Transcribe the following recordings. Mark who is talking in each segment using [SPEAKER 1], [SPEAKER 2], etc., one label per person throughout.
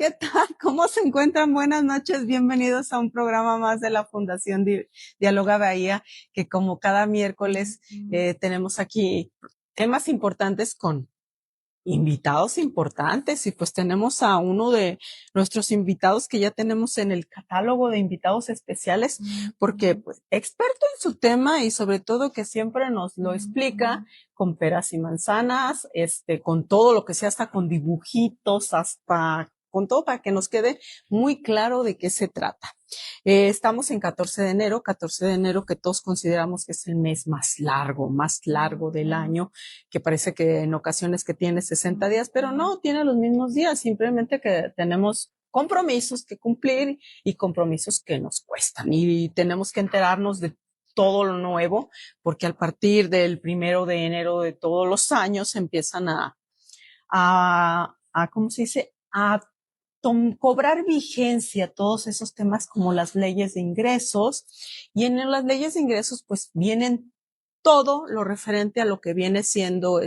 [SPEAKER 1] ¿Qué tal? ¿Cómo se encuentran? Buenas noches, bienvenidos a un programa más de la Fundación Dialoga Bahía, que como cada miércoles tenemos aquí temas importantes con invitados importantes y pues tenemos a uno de nuestros invitados que ya tenemos en el catálogo de invitados especiales porque pues experto en su tema y sobre todo que siempre nos lo explica con peras y manzanas, con todo lo que sea, hasta con dibujitos, hasta con todo para que nos quede muy claro de qué se trata. Estamos en 14 de enero que todos consideramos que es el mes más largo del año, que parece que en ocasiones que tiene 60 días, pero no, tiene los mismos días, simplemente que tenemos compromisos que cumplir y compromisos que nos cuestan y tenemos que enterarnos de todo lo nuevo, porque a partir del 1 de enero de todos los años empiezan ¿cómo se dice? A cobrar vigencia todos esos temas como las leyes de ingresos, y en las leyes de ingresos pues vienen todo lo referente a lo que viene siendo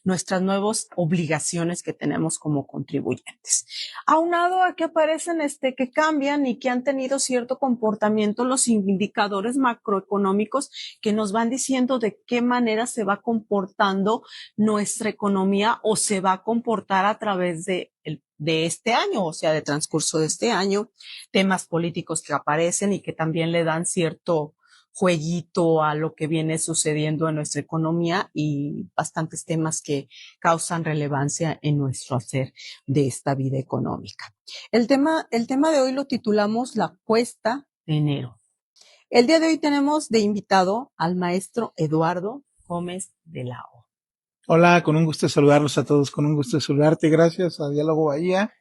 [SPEAKER 1] nuestras nuevas obligaciones que tenemos como contribuyentes. Aunado a que aparecen que cambian y que han tenido cierto comportamiento los indicadores macroeconómicos que nos van diciendo de qué manera se va comportando nuestra economía o se va a comportar a través de este año, o sea, de transcurso de este año, temas políticos que aparecen y que también le dan cierto jueguito a lo que viene sucediendo en nuestra economía y bastantes temas que causan relevancia en nuestro hacer de esta vida económica. El tema de hoy lo titulamos La Cuesta de Enero. El día de hoy tenemos de invitado al maestro Eduardo Gómez de la O.
[SPEAKER 2] Hola, con un gusto de saludarlos a todos, con un gusto de saludarte. Gracias a Diálogo Bahía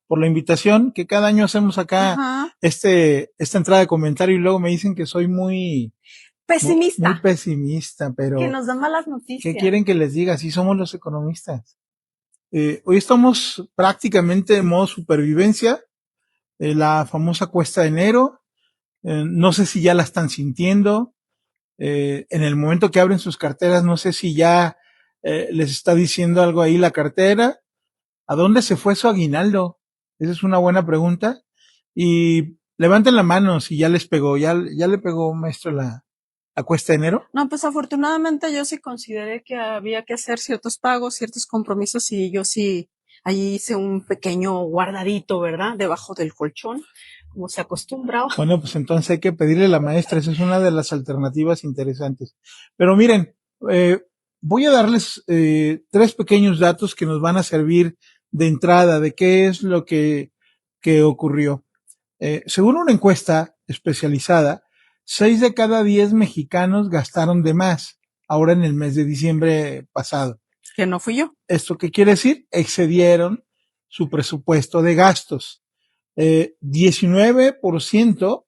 [SPEAKER 2] por la invitación que cada año hacemos acá, esta entrada de comentario, y luego me dicen que soy muy pesimista, pero
[SPEAKER 1] que nos dan malas noticias.
[SPEAKER 2] ¿qué quieren que les diga? Así somos los economistas. Hoy estamos prácticamente en modo supervivencia, la famosa cuesta de enero. No sé si ya la están sintiendo. En el momento que abren sus carteras, no sé si ya les está diciendo algo ahí la cartera. ¿A dónde se fue su aguinaldo? Esa es una buena pregunta. Y levanten la mano si ya les pegó, ya le pegó, maestro, la cuesta de enero.
[SPEAKER 1] No, pues afortunadamente yo sí consideré que había que hacer ciertos pagos, ciertos compromisos, y yo sí ahí hice un pequeño guardadito, ¿verdad? Debajo del colchón, como se acostumbra.
[SPEAKER 2] Bueno, pues entonces hay que pedirle a la maestra, esa es una de las alternativas interesantes. Pero miren, voy a darles 3 pequeños datos que nos van a servir de entrada de qué es lo que ocurrió. Según una encuesta especializada, 6 de cada 10 mexicanos gastaron de más ahora en el mes de diciembre pasado.
[SPEAKER 1] Que no fui yo.
[SPEAKER 2] ¿Esto qué quiere decir? Excedieron su presupuesto de gastos. 19%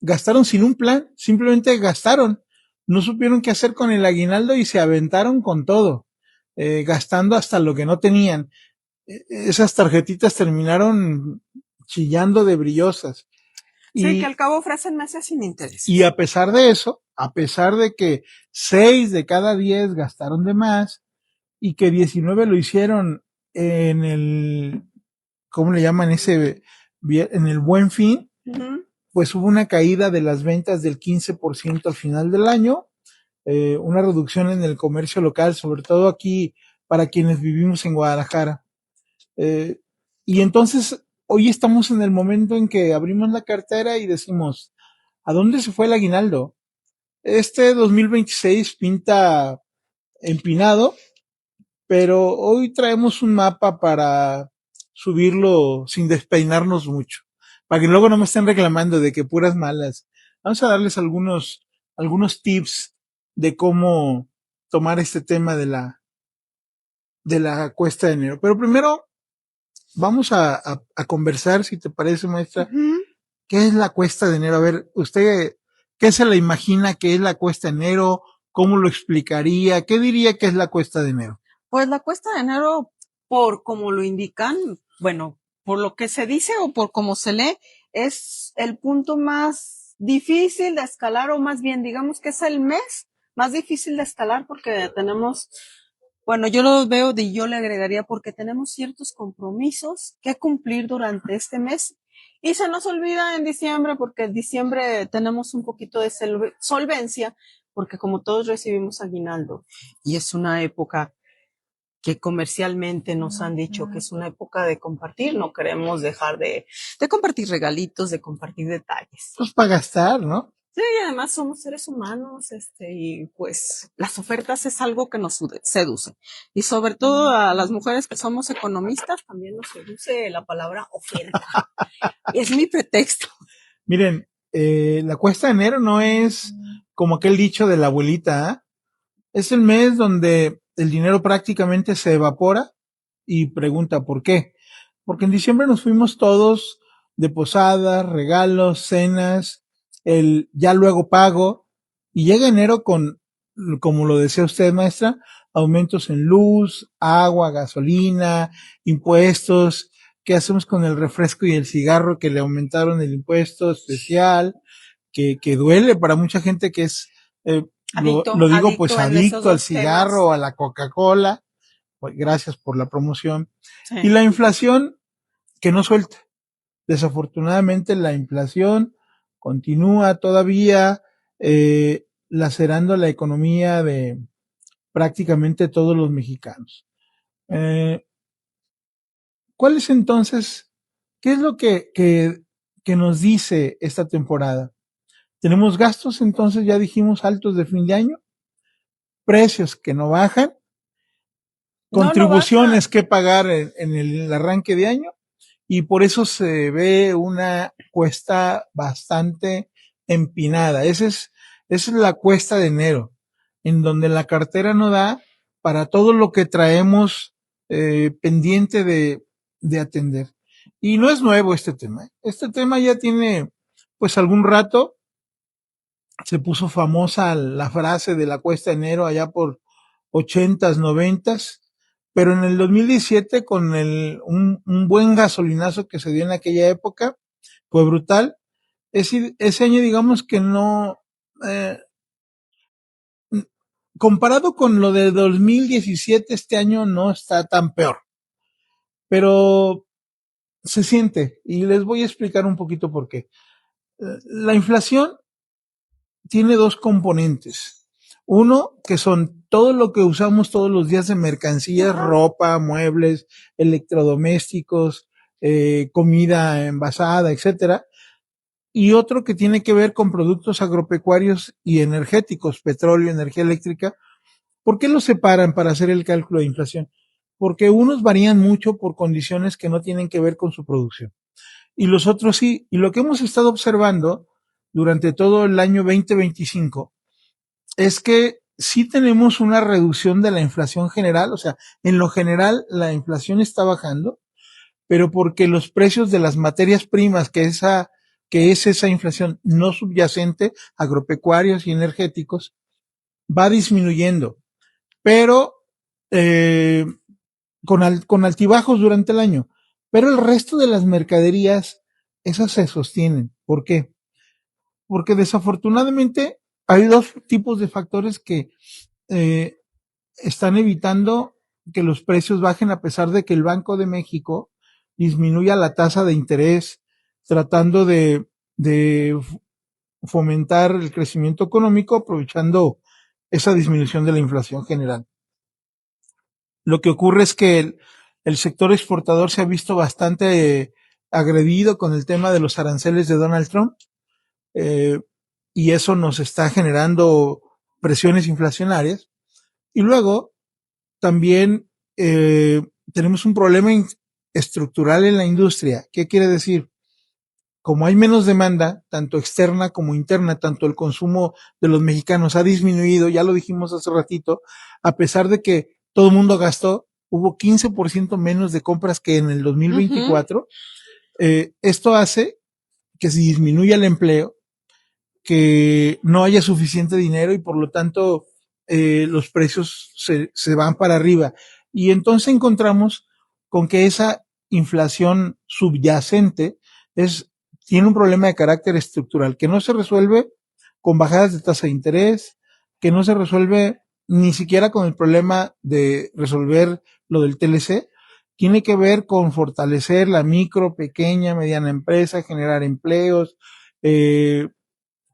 [SPEAKER 2] gastaron sin un plan, simplemente gastaron. No supieron qué hacer con el aguinaldo y se aventaron con todo, gastando hasta lo que no tenían. Esas tarjetitas terminaron chillando de brillosas.
[SPEAKER 1] Sí, que al cabo ofrecen meses sin interés.
[SPEAKER 2] Y a pesar de eso, a pesar de que 6 de cada 10 gastaron de más y que 19 lo hicieron en el, ¿cómo le llaman ese? En el Buen Fin, pues hubo una caída de las ventas del 15% al final del año, una reducción en el comercio local, sobre todo aquí para quienes vivimos en Guadalajara. Y entonces hoy estamos en el momento en que abrimos la cartera y decimos, ¿a dónde se fue el aguinaldo? Este 2026 pinta empinado, pero hoy traemos un mapa para subirlo sin despeinarnos mucho, para que luego no me estén reclamando de que puras malas. Vamos a darles algunos tips de cómo tomar este tema de la cuesta de enero. Pero primero vamos a conversar, si te parece, maestra. ¿Qué es la cuesta de enero? A ver, usted, ¿qué se le imagina que es la cuesta de enero? ¿Cómo lo explicaría? ¿Qué diría que es la cuesta de enero?
[SPEAKER 1] Pues la cuesta de enero, por como lo indican, bueno, por lo que se dice o por cómo se lee, es el punto más difícil de escalar, o más bien digamos que es el mes más difícil de escalar, porque tenemos Bueno, yo lo veo y yo le agregaría porque tenemos ciertos compromisos que cumplir durante este mes y se nos olvida en diciembre porque en diciembre tenemos un poquito de solvencia porque como todos recibimos aguinaldo y es una época que comercialmente nos han dicho que es una época de compartir, no queremos dejar de compartir regalitos, de compartir detalles.
[SPEAKER 2] Pues para gastar, ¿no?
[SPEAKER 1] Sí, y además somos seres humanos, y pues las ofertas es algo que nos seduce. Y sobre todo a las mujeres que somos economistas también nos seduce la palabra oferta. Es mi pretexto.
[SPEAKER 2] Miren, la cuesta de enero no es como aquel dicho de la abuelita, ¿eh? Es el mes donde el dinero prácticamente se evapora y pregunta por qué. Porque en diciembre nos fuimos todos de posadas, regalos, cenas, el ya luego pago, y llega enero con, como lo decía usted, maestra, aumentos en luz, agua, gasolina, impuestos. ¿Qué hacemos con el refresco y el cigarro que le aumentaron el impuesto especial? Que duele para mucha gente que es, lo digo pues adicto al cigarro o a la Coca-Cola. Pues, gracias por la promoción. Sí. Y la inflación que no suelta. Desafortunadamente la inflación continúa todavía lacerando la economía de prácticamente todos los mexicanos. ¿Cuál es entonces, qué es lo que nos dice esta temporada? Tenemos gastos, entonces ya dijimos, altos de fin de año, precios que no bajan, contribuciones que pagar en el arranque de año, y por eso se ve una cuesta bastante empinada. Esa es la cuesta de enero, en donde la cartera no da para todo lo que traemos pendiente de atender. Y no es nuevo este tema. Este tema ya tiene pues algún rato. Se puso famosa la frase de la cuesta de enero allá por 80s, 90s, pero en el 2017 con un buen gasolinazo que se dio en aquella época, fue brutal. Ese año digamos que no, comparado con lo de 2017, este año no está tan peor, pero se siente, y les voy a explicar un poquito por qué. La inflación tiene dos componentes. Uno, que son todo lo que usamos todos los días de mercancías, ropa, muebles, electrodomésticos, comida envasada, etcétera. Y otro que tiene que ver con productos agropecuarios y energéticos, petróleo, energía eléctrica. ¿Por qué los separan para hacer el cálculo de inflación? Porque unos varían mucho por condiciones que no tienen que ver con su producción. Y los otros sí. Y lo que hemos estado observando durante todo el año 2025 es que sí tenemos una reducción de la inflación general, o sea, en lo general la inflación está bajando, pero porque los precios de las materias primas, que es esa inflación no subyacente, agropecuarios y energéticos, va disminuyendo, pero con altibajos durante el año. Pero el resto de las mercaderías, esas se sostienen. ¿Por qué? Porque desafortunadamente hay dos tipos de factores que están evitando que los precios bajen, a pesar de que el Banco de México disminuya la tasa de interés, tratando de fomentar el crecimiento económico, aprovechando esa disminución de la inflación general. Lo que ocurre es que el sector exportador se ha visto bastante agredido con el tema de los aranceles de Donald Trump, y eso nos está generando presiones inflacionarias. Y luego también tenemos un problema estructural en la industria. ¿Qué quiere decir? Como hay menos demanda, tanto externa como interna, tanto el consumo de los mexicanos ha disminuido, ya lo dijimos hace ratito, a pesar de que todo el mundo gastó, hubo 15% menos de compras que en el 2024. Esto hace que se disminuya el empleo, que no haya suficiente dinero y por lo tanto los precios se van para arriba. Y entonces encontramos con que esa inflación subyacente tiene un problema de carácter estructural que no se resuelve con bajadas de tasa de interés, que no se resuelve ni siquiera con el problema de resolver lo del TLC, tiene que ver con fortalecer la micro, pequeña, mediana empresa, generar empleos, que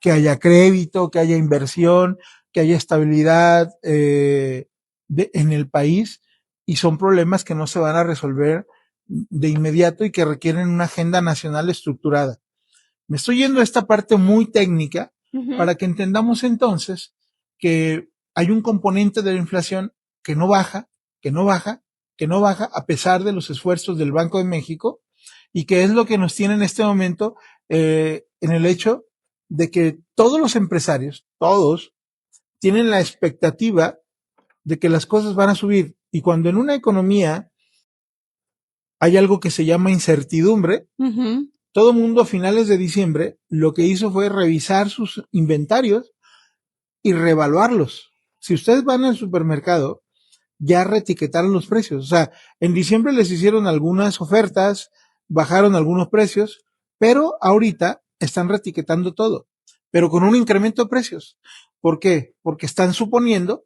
[SPEAKER 2] haya crédito, que haya inversión, que haya estabilidad en el país, y son problemas que no se van a resolver de inmediato y que requieren una agenda nacional estructurada. Me estoy yendo a esta parte muy técnica para que entendamos entonces que hay un componente de la inflación que no baja, que no baja, que no baja a pesar de los esfuerzos del Banco de México, y que es lo que nos tiene en este momento en el hecho de que todos los empresarios, todos, tienen la expectativa de que las cosas van a subir. Y cuando en una economía hay algo que se llama incertidumbre, todo mundo a finales de diciembre lo que hizo fue revisar sus inventarios y reevaluarlos. Si ustedes van al supermercado, ya reetiquetaron los precios. O sea, en diciembre les hicieron algunas ofertas, bajaron algunos precios, pero ahorita están reetiquetando todo, pero con un incremento de precios. ¿Por qué? Porque están suponiendo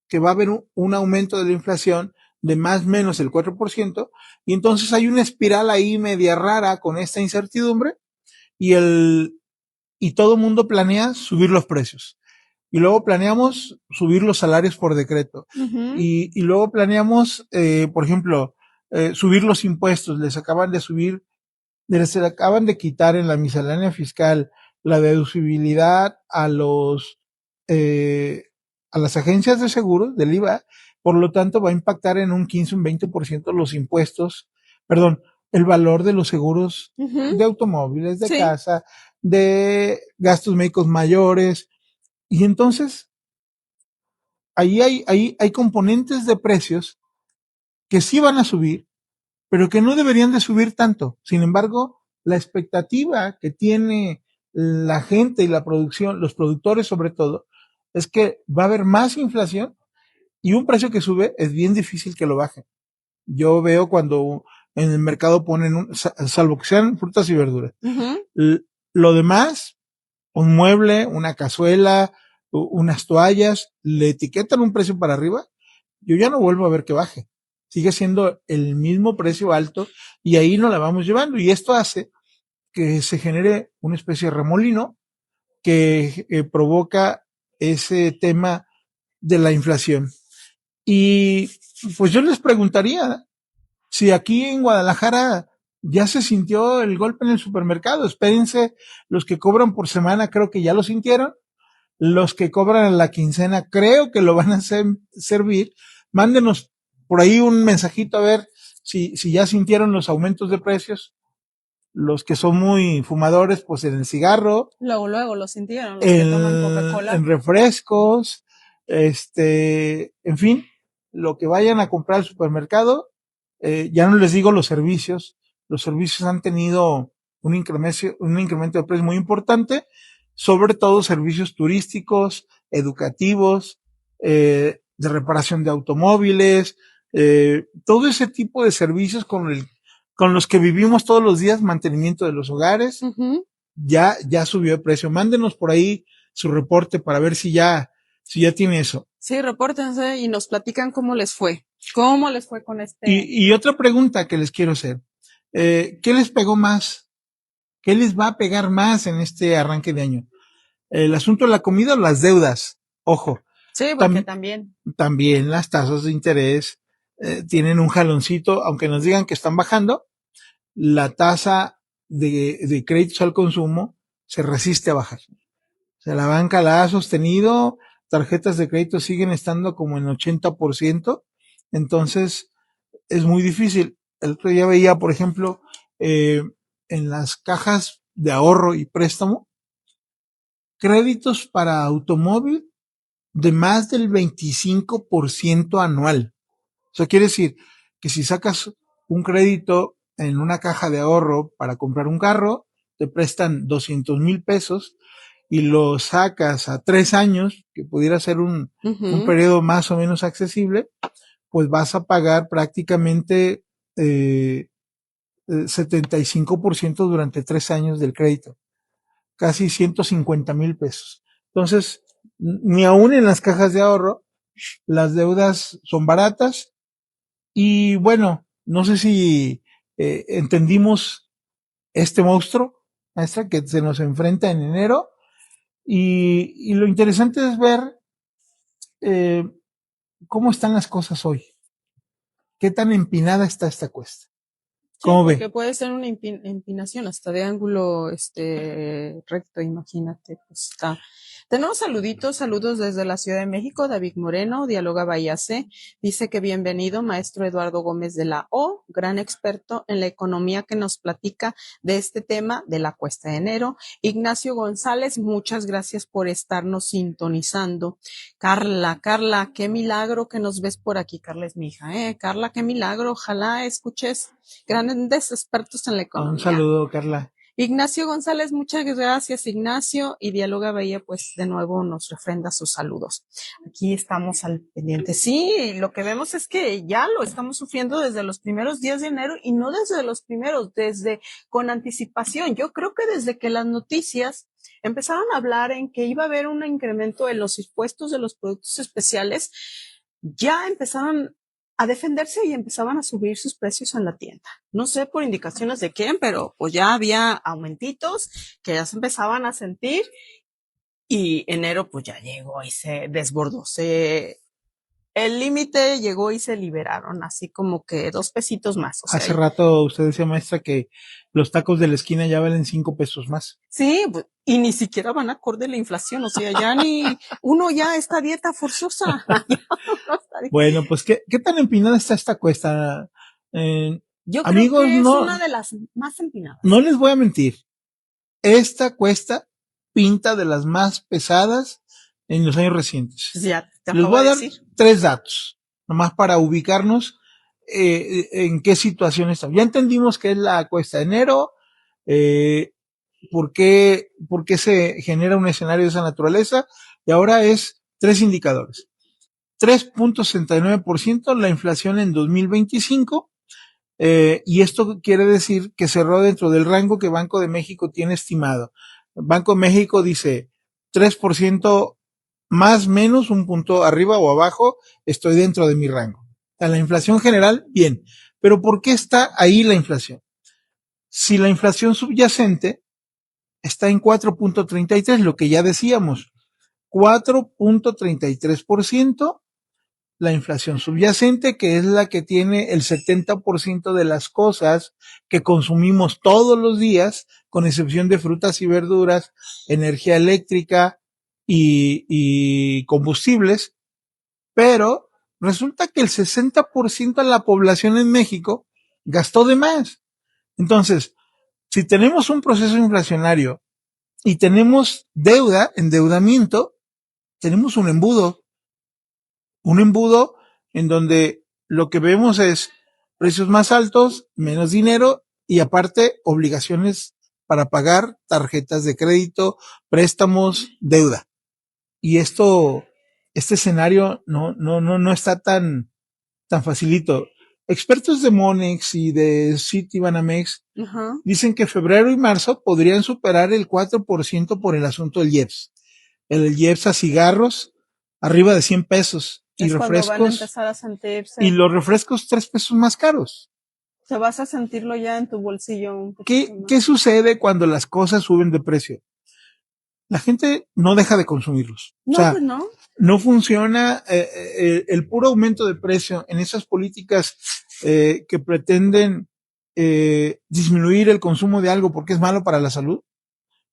[SPEAKER 2] que va a haber un aumento de la inflación de más o menos el 4%, y entonces hay una espiral ahí media rara con esta incertidumbre, y todo el mundo planea subir los precios. Y luego planeamos subir los salarios por decreto. Y luego planeamos, por ejemplo, subir los impuestos. Les acaban de quitar en la miscelánea fiscal la deducibilidad a las agencias de seguros del IVA. Por lo tanto, va a impactar en un 15, un 20% los impuestos, perdón, el valor de los seguros de automóviles, de casa, de gastos médicos mayores. Y entonces, ahí hay componentes de precios que sí van a subir, pero que no deberían de subir tanto. Sin embargo, la expectativa que tiene la gente y la producción, los productores sobre todo, es que va a haber más inflación, y un precio que sube es bien difícil que lo bajen. Yo veo cuando en el mercado ponen, salvo que sean frutas y verduras, lo demás, un mueble, una cazuela, unas toallas, le etiquetan un precio para arriba, yo ya no vuelvo a ver que baje. Sigue siendo el mismo precio alto, y ahí nos la vamos llevando. Y esto hace que se genere una especie de remolino que provoca ese tema de la inflación. Y pues yo les preguntaría si aquí en Guadalajara ya se sintió el golpe en el supermercado. Espérense, los que cobran por semana creo que ya lo sintieron. Los que cobran en la quincena creo que lo van a servir. Mándenos por ahí un mensajito a ver si ya sintieron los aumentos de precios. Los que son muy fumadores, pues en el cigarro.
[SPEAKER 1] Luego lo sintieron, los que toman Coca-Cola.
[SPEAKER 2] En refrescos, en fin, lo que vayan a comprar al supermercado. Ya no les digo los servicios han tenido un incremento de precio muy importante, sobre todo servicios turísticos, educativos, de reparación de automóviles, todo ese tipo de servicios con los que vivimos todos los días, mantenimiento de los hogares, ya subió de precio. Mándenos por ahí su reporte para ver si ya tiene eso.
[SPEAKER 1] Sí, repórtense y nos platican cómo les fue. ¿Cómo les fue con este?
[SPEAKER 2] Y otra pregunta que les quiero hacer. ¿Qué les pegó más? ¿Qué les va a pegar más en este arranque de año? ¿El asunto de la comida o las deudas? Ojo.
[SPEAKER 1] Sí, porque también
[SPEAKER 2] las tasas de interés tienen un jaloncito, aunque nos digan que están bajando, la tasa de créditos al consumo se resiste a bajar. O sea, la banca la ha sostenido, tarjetas de crédito siguen estando como en 80%, entonces es muy difícil. El otro día veía, por ejemplo, en las cajas de ahorro y préstamo, créditos para automóvil de más del 25% anual. O sea, quiere decir que si sacas un crédito en una caja de ahorro para comprar un carro, te prestan 200,000 pesos, y lo sacas a 3 años, que pudiera ser un periodo más o menos accesible, pues vas a pagar prácticamente 75% durante 3 años del crédito, casi 150,000 pesos. Entonces, ni aún en las cajas de ahorro las deudas son baratas y bueno, no sé si entendimos este monstruo, maestra, que se nos enfrenta en enero y lo interesante es ver eh, cómo están las cosas hoy, qué tan empinada está esta cuesta.
[SPEAKER 1] Sí,
[SPEAKER 2] ¿Cómo
[SPEAKER 1] porque
[SPEAKER 2] ve?
[SPEAKER 1] puede ser una empinación hasta de ángulo recto, imagínate, pues está. Tenemos saludos desde la Ciudad de México. David Moreno, dialoga Bahía C, dice que bienvenido, maestro Eduardo Gómez de la O, gran experto en la economía que nos platica de este tema de la cuesta de enero. Ignacio González, muchas gracias por estarnos sintonizando. Carla, qué milagro que nos ves por aquí. Carla es mi hija, Carla, qué milagro. Ojalá escuches grandes expertos en la
[SPEAKER 2] Un
[SPEAKER 1] economía.
[SPEAKER 2] saludo, Carla.
[SPEAKER 1] Ignacio González, muchas gracias, Ignacio. Y Dialoga Bahía, pues de nuevo nos refrenda sus saludos. Aquí estamos al pendiente. Sí, lo que vemos es que ya lo estamos sufriendo desde los primeros días de enero y no desde los primeros, desde con anticipación. Yo creo que desde que las noticias empezaron a hablar en que iba a haber un incremento en los impuestos de los productos especiales, ya empezaron a defenderse y empezaban a subir sus precios en la tienda. No sé por indicaciones de quién, pero pues ya había aumentitos que ya se empezaban a sentir y enero pues ya llegó y se desbordó. El límite llegó y se liberaron, así como que 2 pesitos más. O sea,
[SPEAKER 2] Hace rato usted decía, maestra, que los tacos de la esquina ya valen 5 pesos más.
[SPEAKER 1] sí, y ni siquiera van acorde a la inflación, o sea, ya ni uno ya está dieta forzosa.
[SPEAKER 2] Bueno, pues, ¿qué tan empinada está esta cuesta?
[SPEAKER 1] Yo creo
[SPEAKER 2] Amigos,
[SPEAKER 1] que es una de las más empinadas.
[SPEAKER 2] no les voy a mentir. Esta cuesta pinta de las más pesadas en los años recientes.
[SPEAKER 1] Ya te
[SPEAKER 2] Les
[SPEAKER 1] acabo
[SPEAKER 2] voy a
[SPEAKER 1] de
[SPEAKER 2] dar
[SPEAKER 1] decir.
[SPEAKER 2] 3 datos, nomás para ubicarnos en qué situación estamos. Ya entendimos qué es la cuesta de enero, por qué se genera un escenario de esa naturaleza, y ahora es 3 indicadores. 3.69% la inflación en 2025, y esto quiere decir que cerró dentro del rango que Banco de México tiene estimado. Banco de México dice 3% más menos, un punto arriba o abajo, estoy dentro de mi rango. A la inflación general, bien. Pero ¿por qué está ahí la inflación? Si la inflación subyacente está en 4.33, lo que ya decíamos, 4.33%, la inflación subyacente, que es la que tiene el 70% de las cosas que consumimos todos los días, con excepción de frutas y verduras, energía eléctrica y combustibles, pero resulta que el 60% de la población en México gastó de más. Entonces, si tenemos un proceso inflacionario y tenemos deuda, endeudamiento, tenemos un embudo en donde lo que vemos es precios más altos, menos dinero y aparte obligaciones para pagar tarjetas de crédito, préstamos, deuda. Y este escenario no está tan facilito. Expertos de Monex y de Citibanamex dicen que febrero y marzo podrían superar el 4% por el asunto del IEPS. El IEPS a cigarros arriba de 100 pesos y
[SPEAKER 1] Es cuando van a
[SPEAKER 2] refrescos,
[SPEAKER 1] empezar a sentirse.
[SPEAKER 2] y los refrescos 3 pesos más caros.
[SPEAKER 1] O sea, vas a sentirlo ya en tu bolsillo un poquito
[SPEAKER 2] ¿Qué,
[SPEAKER 1] más.
[SPEAKER 2] ¿Qué sucede cuando las cosas suben de precio? La gente no deja de consumirlos.
[SPEAKER 1] No,
[SPEAKER 2] O sea,
[SPEAKER 1] pues no.
[SPEAKER 2] no funciona el puro aumento de precio en esas políticas que pretenden disminuir el consumo de algo porque es malo para la salud.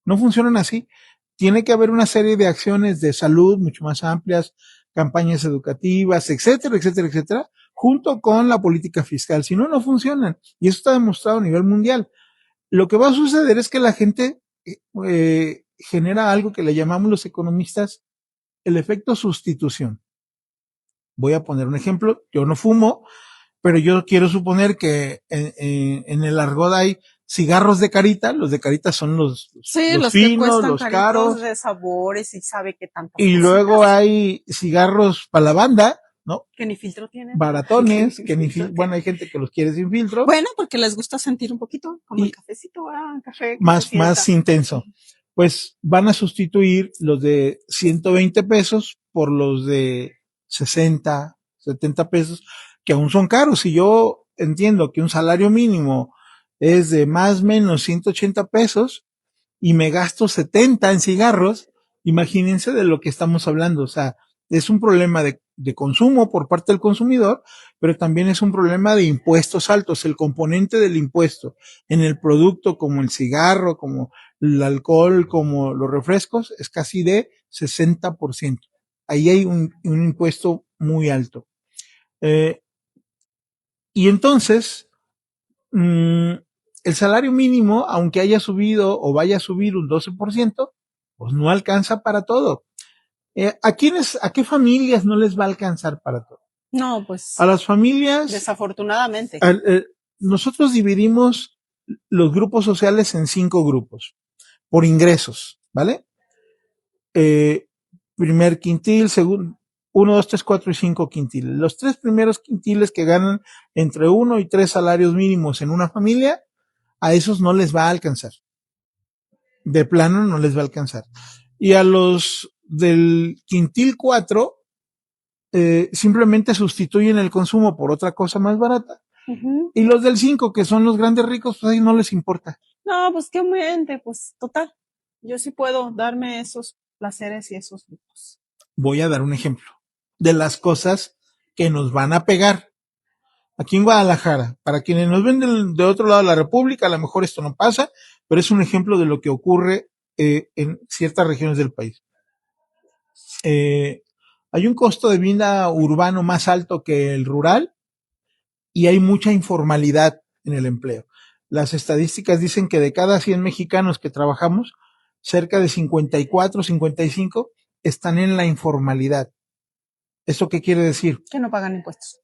[SPEAKER 2] No funcionan así. Tiene que haber una serie de acciones de salud mucho más amplias, campañas educativas, etcétera, etcétera, etcétera, junto con la política fiscal. Si no, no funcionan. Y eso está demostrado a nivel mundial. Lo que va a suceder es que la gente genera algo que le llamamos los economistas el efecto sustitución. Voy a poner un ejemplo. Yo no fumo, pero yo quiero suponer que en el argot hay cigarros de carita. Los de carita son los
[SPEAKER 1] los
[SPEAKER 2] finos, los caros.
[SPEAKER 1] De sabores y sabe que tantas
[SPEAKER 2] Y
[SPEAKER 1] cositas.
[SPEAKER 2] luego hay cigarros para la banda, ¿no?
[SPEAKER 1] Que ni filtro tienen.
[SPEAKER 2] Baratones, que ni bueno, hay gente que los quiere sin filtro.
[SPEAKER 1] Bueno, porque les gusta sentir un poquito, como el cafecito, café.
[SPEAKER 2] Más intenso. Pues van a sustituir los de 120 pesos por los de 60, 70 pesos, que aún son caros. Si yo entiendo que un salario mínimo es de más o menos 180 pesos y me gasto 70 en cigarros, imagínense de lo que estamos hablando. O sea, es un problema de consumo por parte del consumidor, pero también es un problema de impuestos altos. El componente del impuesto en el producto, como el cigarro, como el alcohol, como los refrescos, es casi de 60%. Ahí hay un impuesto muy alto. Y entonces, el salario mínimo, aunque haya subido o vaya a subir un 12%, pues no alcanza para todo. ¿A qué familias no les va a alcanzar para todo?
[SPEAKER 1] No,
[SPEAKER 2] A
[SPEAKER 1] pues
[SPEAKER 2] las familias,
[SPEAKER 1] desafortunadamente.
[SPEAKER 2] nosotros dividimos los grupos sociales en 5 grupos por ingresos, ¿vale? Primer quintil, segundo, 1, 2, 3, 4 y 5 quintiles. Los 3 primeros quintiles que ganan entre 1 y 3 salarios mínimos en una familia, a esos no les va a alcanzar. De plano no les va a alcanzar. Y a los del quintil 4, simplemente sustituyen el consumo por otra cosa más barata.
[SPEAKER 1] Uh-huh.
[SPEAKER 2] Y los del 5, que son los grandes ricos, pues ahí no les importa.
[SPEAKER 1] No, pues qué mente, pues total. Yo sí puedo darme esos placeres y esos lujos.
[SPEAKER 2] Voy a dar un ejemplo de las cosas que nos van a pegar. Aquí en Guadalajara, para quienes nos ven de otro lado de la República, a lo mejor esto no pasa, pero es un ejemplo de lo que ocurre en ciertas regiones del país. Hay un costo de vida urbano más alto que el rural y hay mucha informalidad en el empleo. Las estadísticas dicen que de cada 100 mexicanos que trabajamos, cerca de 54, 55 están en la informalidad. ¿Eso qué quiere decir?
[SPEAKER 1] Que no pagan impuestos.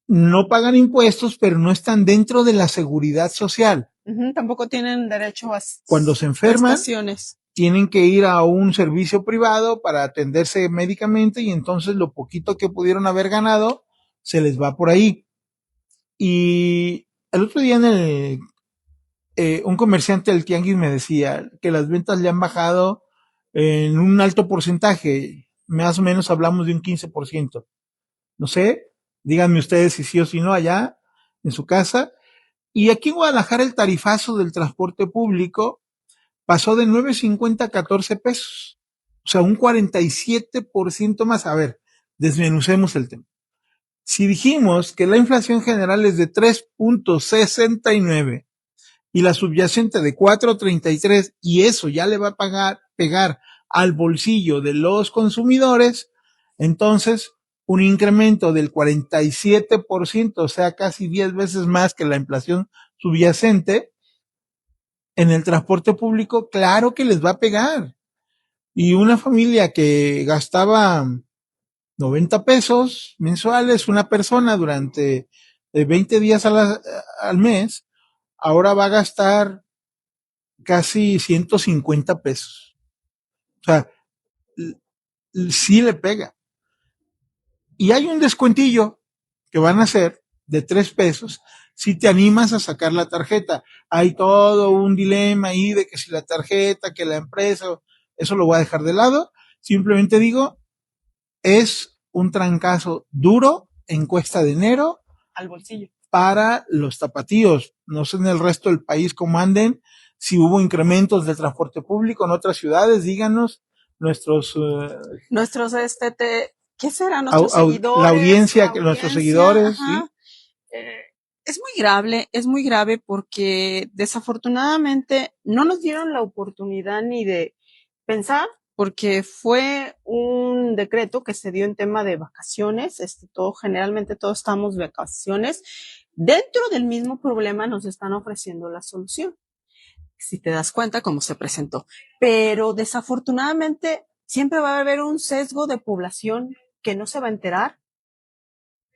[SPEAKER 2] No pagan impuestos, pero no están dentro de la seguridad social.
[SPEAKER 1] Uh-huh. Tampoco tienen derecho a
[SPEAKER 2] Cuando se enferman,
[SPEAKER 1] prestaciones.
[SPEAKER 2] Tienen que ir a un servicio privado para atenderse médicamente y entonces lo poquito que pudieron haber ganado se les va por ahí. Y el otro día un comerciante del tianguis me decía que las ventas le han bajado en un alto porcentaje, más o menos hablamos de un 15%. No sé, díganme ustedes si sí o si no allá en su casa. Y aquí en Guadalajara el tarifazo del transporte público pasó de 9.50 a 14 pesos. O sea, un 47% más. A ver, desmenucemos el tema. Si dijimos que la inflación general es de 3.69 y la subyacente de 4.33 y eso ya le va a pegar al bolsillo de los consumidores, entonces un incremento del 47%, o sea, casi 10 veces más que la inflación subyacente, en el transporte público, claro que les va a pegar. Y una familia que gastaba 90 pesos mensuales, una persona durante 20 días al mes, ahora va a gastar casi 150 pesos. O sea, sí le pega. Y hay un descuentillo que van a hacer de 3 pesos si te animas a sacar la tarjeta. Hay todo un dilema ahí de que si la tarjeta, que la empresa, eso lo voy a dejar de lado. Simplemente digo, es un trancazo duro en cuesta de enero
[SPEAKER 1] al bolsillo
[SPEAKER 2] para los tapatíos. No sé en el resto del país cómo anden, si hubo incrementos del transporte público en otras ciudades, díganos nuestros
[SPEAKER 1] ¿qué será? Nuestros
[SPEAKER 2] la audiencia,
[SPEAKER 1] seguidores,
[SPEAKER 2] nuestros seguidores,
[SPEAKER 1] ajá.
[SPEAKER 2] ¿sí?
[SPEAKER 1] Es muy grave porque desafortunadamente no nos dieron la oportunidad ni de pensar, porque fue un decreto que se dio en tema de vacaciones, generalmente todos estamos de vacaciones. Dentro del mismo problema nos están ofreciendo la solución, si te das cuenta cómo se presentó. Pero desafortunadamente siempre va a haber un sesgo de población que no se va a enterar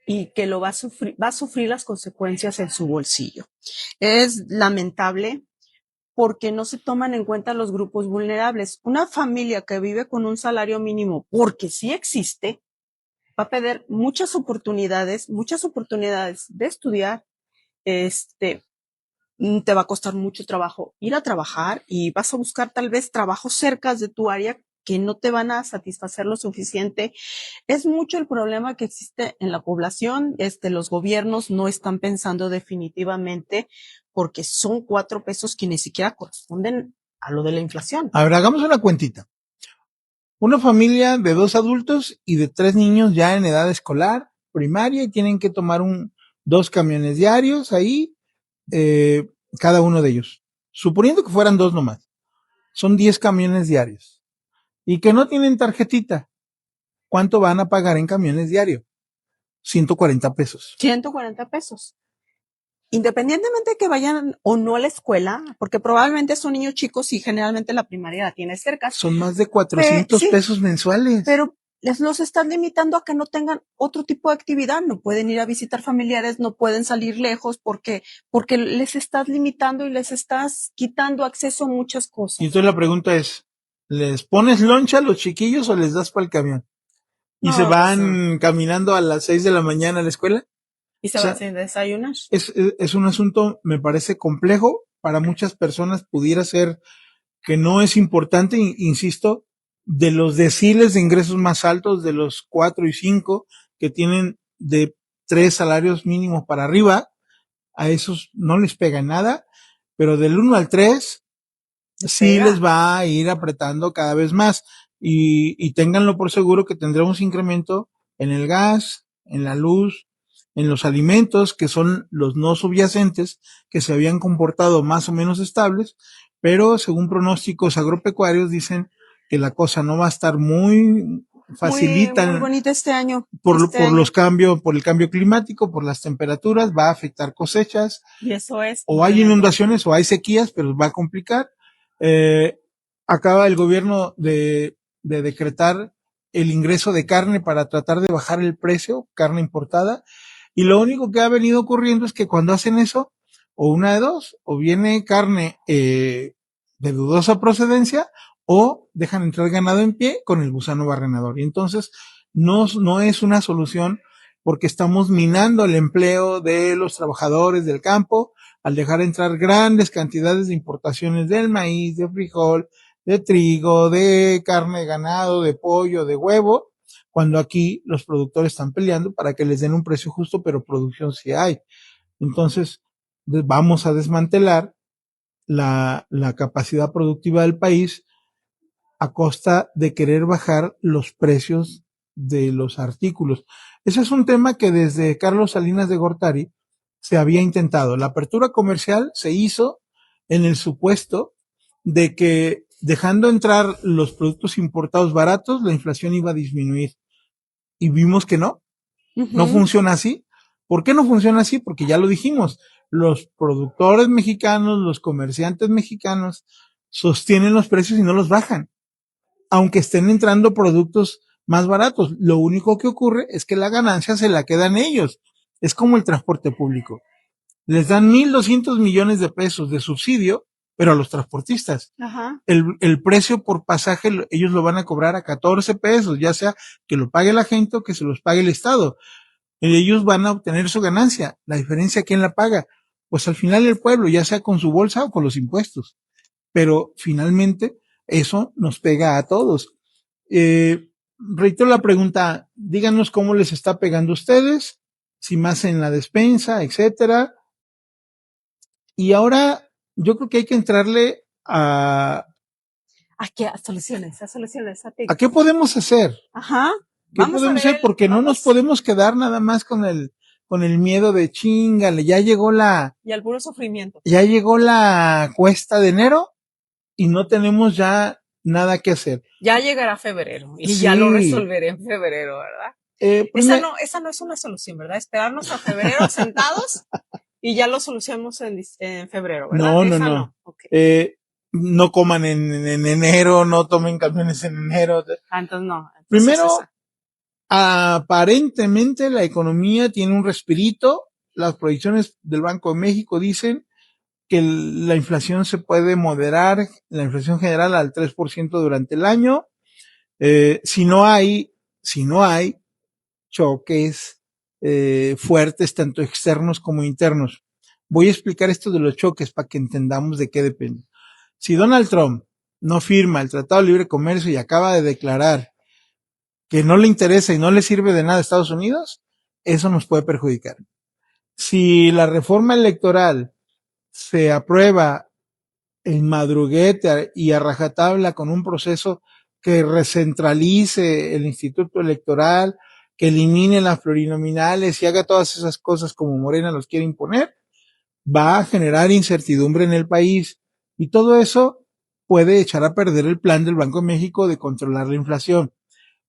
[SPEAKER 1] y que va a sufrir las consecuencias en su bolsillo. Es lamentable porque no se toman en cuenta los grupos vulnerables. Una familia que vive con un salario mínimo, porque sí existe, va a perder muchas oportunidades de estudiar. Te va a costar mucho trabajo ir a trabajar y vas a buscar tal vez trabajos cerca de tu área que no te van a satisfacer lo suficiente. Es mucho el problema que existe en la población. Los gobiernos no están pensando definitivamente porque son 4 pesos que ni siquiera corresponden a lo de la inflación.
[SPEAKER 2] A ver, hagamos una cuentita. Una familia de 2 adultos y de 3 niños ya en edad escolar, primaria, y tienen que tomar 2 camiones diarios ahí, cada uno de ellos. Suponiendo que fueran 2 nomás. Son 10 camiones diarios. Y que no tienen tarjetita. ¿Cuánto van a pagar en camiones diarios? 140 pesos.
[SPEAKER 1] 140 pesos. Independientemente de que vayan o no a la escuela, porque probablemente son niños chicos y generalmente la primaria la tiene cerca.
[SPEAKER 2] Son más de 400 pesos mensuales.
[SPEAKER 1] Pero los están limitando a que no tengan otro tipo de actividad, no pueden ir a visitar familiares, no pueden salir lejos porque les estás limitando y les estás quitando acceso a muchas cosas.
[SPEAKER 2] Y entonces la pregunta es, ¿les pones loncha a los chiquillos o les das para el camión? ¿Y se van caminando a las 6 de la mañana a la escuela?
[SPEAKER 1] Y se van sin desayunar.
[SPEAKER 2] Es un asunto, me parece complejo. Para muchas personas pudiera ser que no es importante, insisto, de los deciles de ingresos más altos, de los 4 y 5, que tienen de 3 salarios mínimos para arriba, a esos no les pega nada, pero del 1 al 3 sí les va a ir apretando cada vez más. Y ténganlo por seguro que tendremos incremento en el gas, en la luz, en los alimentos, que son los no subyacentes, que se habían comportado más o menos estables, pero según pronósticos agropecuarios dicen que la cosa no va a estar muy facilita.
[SPEAKER 1] Muy bonita este año.
[SPEAKER 2] Por el cambio climático, por las temperaturas, va a afectar cosechas.
[SPEAKER 1] Y eso es.
[SPEAKER 2] O hay inundaciones o hay sequías, pero va a complicar. Acaba el gobierno de decretar el ingreso de carne para tratar de bajar el precio, carne importada, y lo único que ha venido ocurriendo es que cuando hacen eso, o una de dos, o viene carne de dudosa procedencia, o dejan entrar ganado en pie con el gusano barrenador. Y entonces no es una solución porque estamos minando el empleo de los trabajadores del campo al dejar entrar grandes cantidades de importaciones del maíz, de frijol, de trigo, de carne de ganado, de pollo, de huevo, cuando aquí los productores están peleando para que les den un precio justo, pero producción sí hay. Entonces, vamos a desmantelar la capacidad productiva del país a costa de querer bajar los precios de los artículos. Ese es un tema que desde Carlos Salinas de Gortari se había intentado. La apertura comercial se hizo en el supuesto de que dejando entrar los productos importados baratos, la inflación iba a disminuir. Y vimos que no. No funciona así. ¿Por qué no funciona así? Porque ya lo dijimos, los productores mexicanos, los comerciantes mexicanos sostienen los precios y no los bajan, aunque estén entrando productos más baratos. Lo único que ocurre es que la ganancia se la quedan ellos. Es como el transporte público. Les dan 1,200 millones de pesos de subsidio, pero a los transportistas.
[SPEAKER 1] Ajá.
[SPEAKER 2] El precio por pasaje ellos lo van a cobrar a 14 pesos, ya sea que lo pague la gente o que se los pague el Estado. Ellos van a obtener su ganancia. La diferencia, ¿quién la paga? Pues al final el pueblo, ya sea con su bolsa o con los impuestos. Pero finalmente eso nos pega a todos. Reitero la pregunta, díganos cómo les está pegando a ustedes, si más en la despensa, etcétera. Y ahora yo creo que hay que entrarle a
[SPEAKER 1] soluciones,
[SPEAKER 2] ¿a qué podemos hacer?
[SPEAKER 1] Ajá.
[SPEAKER 2] ¿Qué podemos hacer? Porque no nos podemos quedar nada más con el miedo de chíngale,
[SPEAKER 1] y el puro sufrimiento.
[SPEAKER 2] Ya llegó la cuesta de enero y no tenemos ya nada que hacer.
[SPEAKER 1] Ya llegará febrero y sí, ya lo resolveré en febrero, ¿verdad? Esa no es una solución, ¿verdad? Esperarnos a febrero sentados y ya lo solucionamos en febrero, ¿verdad?
[SPEAKER 2] No. Okay. No coman en enero, no tomen camiones en enero.
[SPEAKER 1] Entonces no. Entonces
[SPEAKER 2] primero, aparentemente la economía tiene un respirito. Las proyecciones del Banco de México dicen que la inflación se puede moderar, la inflación general al 3% durante el año. Si no hay choques fuertes, tanto externos como internos. Voy a explicar esto de los choques para que entendamos de qué depende. Si Donald Trump no firma el Tratado de Libre Comercio y acaba de declarar que no le interesa y no le sirve de nada a Estados Unidos, eso nos puede perjudicar. Si la reforma electoral se aprueba en madruguete y a rajatabla con un proceso que recentralice el Instituto Electoral, que elimine las plurinominales y haga todas esas cosas como Morena los quiere imponer, va a generar incertidumbre en el país y todo eso puede echar a perder el plan del Banco de México de controlar la inflación.